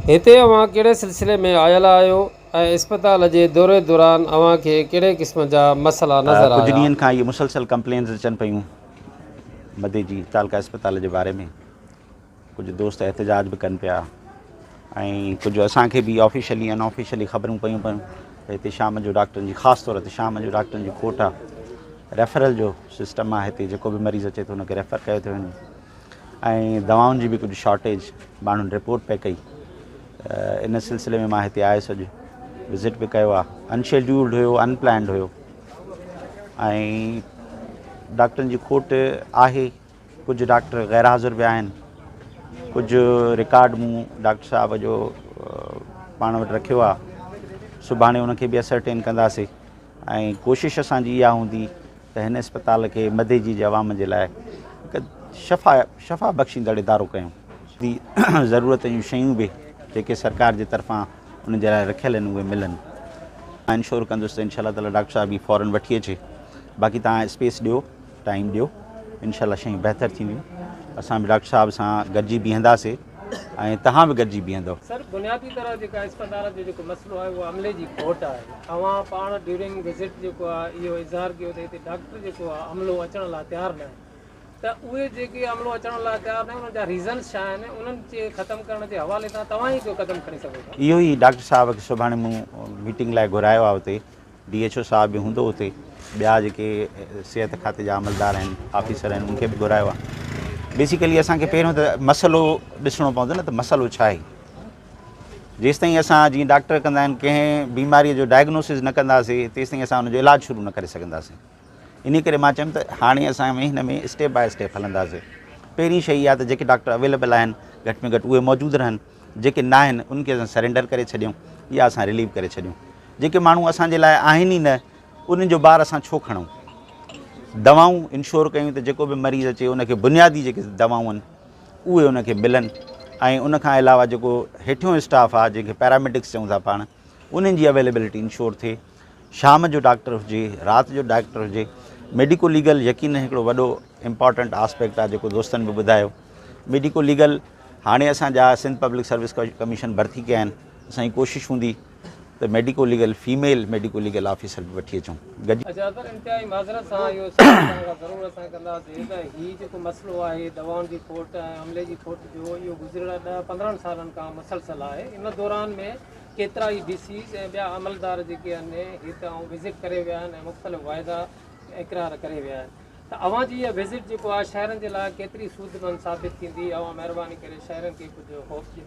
हिते अवां कहिड़े सिलसिले में आयल आहियो ऐं इस्पताल जे दौरे दौरान अवां खे कहिड़े क़िस्म जा मसइला नज़र कुछ आया? ॾींहंनि खां इहे मुसलसल कंप्लेन्स अचनि पियूं मदे जी तालका अस्पताल जे बारे में। कुझु दोस्त एहतजाज बि कनि पिया ऐं कुझु असांखे बि ऑफिशियली अनऑफिशियली ख़बरूं पयूं त हिते शाम जो डॉक्टरनि जी ख़ासि तौर ते शाम जो डॉक्टरनि जी खोट आहे। रेफरल जो सिस्टम आहे हिते, जेको बि मरीज़ अचे थो हुनखे रेफर कयो थो वञे ऐं दवाउनि जी बि कुझु शॉर्टेज माण्हुनि रिपोर्ट पे कई। इन सिलसिले में मां हिते आयुसि, अॼु विज़िट बि कयो आहे। अनशेड्यूल्ड हुयो, अनप्लैंड हुयो ऐं डॉक्टरनि जी खोट आहे। कुझु डॉक्टर गैर हाज़िर बि आहिनि। कुझु रिकॉर्ड मूं डॉक्टर साहब जो पाण वटि रखियो आहे। सुभाणे उनखे बि असरटेन कंदासीं ऐं कोशिशि असांजी इहा हूंदी त हिन अस्पताल खे मदे जी अवाम जे लाइ हिकु शफ़ा बख़्शींदड़ इदारो कयूं। ज़रूरत जूं शयूं बि जेके सरकार जे तरफ़ां उन जे लाइ रखियल आहिनि उहे मिलनि। मां इंश्योर कंदुसि त इंशाअल्लाह ताला डॉक्टर साहब बि फ़ौरन वठी अचे। बाक़ी तव्हां स्पेस ॾियो, टाइम ॾियो, इंशाअल्लाह शयूं बहितर थींदियूं। असां बि डॉक्टर साहब सां गॾिजी बीहंदासीं ऐं तव्हां बि गॾिजी बीहंदव। सर, बुनियादी तरह जेका अस्पताल जो जेको मसइलो आहे उहो अमले जी खोट आहे। तव्हां पाण ड्यूरिंग विज़िट जेको आहे इहो इज़हार कयो त हिते डॉक्टर जेको आहे अमलो अचण लाइ तयारु न आहे, त उहे जेके अमलो अचण लाइ तयारु न आहिनि उन जा रीज़न्स छा आहिनि? उन्हनि खे ख़तमु करण जे हवाले सां तव्हां ई कयो क़दम खणी सघो था? इहो ई डॉक्टर साहब खे सुभाणे मूं मीटिंग लाइ घुरायो आहे। हुते DHO साहब बि हूंदो हुते, ॿिया जेके सिहत खाते जा अमलदार आहिनि, ऑफिसर आहिनि, उनखे बि घुरायो आहे। बेसिकली असांखे पहिरियों त मसइलो ॾिसणो पवंदो न, त मसइलो छा आहे। जेसिताईं असां जीअं डॉक्टर कंदा आहिनि कंहिं बीमारीअ जो डायग्नोसिस न कंदासीं तेसिताईं असां हुनजो इलाजु शुरू न करे सघंदासीं। इन करे मां चयुमि त हाणे असां में हिन में स्टेप बाय स्टेप हलंदासीं। पहिरीं शइ इहा त जेके डॉक्टर अवेलेबल आहिनि घटि में घटि उहे मौजूदु रहनि। जेके न आहिनि उनखे असां सरेंडर करे छॾियूं या असां रिलीव करे छॾियूं। जेके माण्हू असांजे लाइ आहिनि ई न उन्हनि जो ॿार असां छो खणूं। दवाऊं इंश्योर कयूं त जेको बि मरीज़ अचे उनखे बुनियादी जेके दवाऊं आहिनि उहे उनखे मिलनि ऐं उनखां अलावा जेको हेठियों स्टाफ आहे, जेके पैरामेडिक्स चऊं था पाण, उन्हनि जी अवेलेबिलिटी इंश्योर थिए। शाम जो डॉक्टर हुजे, राति जो डॉक्टर हुजे। मेडिको लीगल यकीन हिकिड़ो वॾो इम्पॉर्टेंट आस्पेक्ट आहे जेको दोस्तनि बि ॿुधायो। मेडिको लीगल हाणे असांजा सिंध पब्लिक सर्विस कमीशन भर्ती कया आहिनि। असांजी कोशिशि हूंदी त medico legal female medico legal officer बि वठी अचूं गॾु। अच्छा सर, इंतिहाई माज़रत सां इहो ज़रूरु असां कंदासीं त हीउ जेको मसइलो आहे दवाउनि जी खोट ऐं अमले जी खोट जो, इहो गुज़िरियल 10-15 सालनि खां मुसलसल आहे। इन दौरान में केतिरा ई DCs ऐं ॿिया अमलदार जेके आहिनि हिते विज़िट करे विया आहिनि ऐं मुख़्तलिफ़ वाइदा इक़रार करे विया आहिनि। त अवां जी इहा विज़िट जेको आहे शहरनि जे लाइ केतिरी सूदमंद साबित थींदी? अवां महिरबानी करे शहरनि खे कुझु होप ॾियो।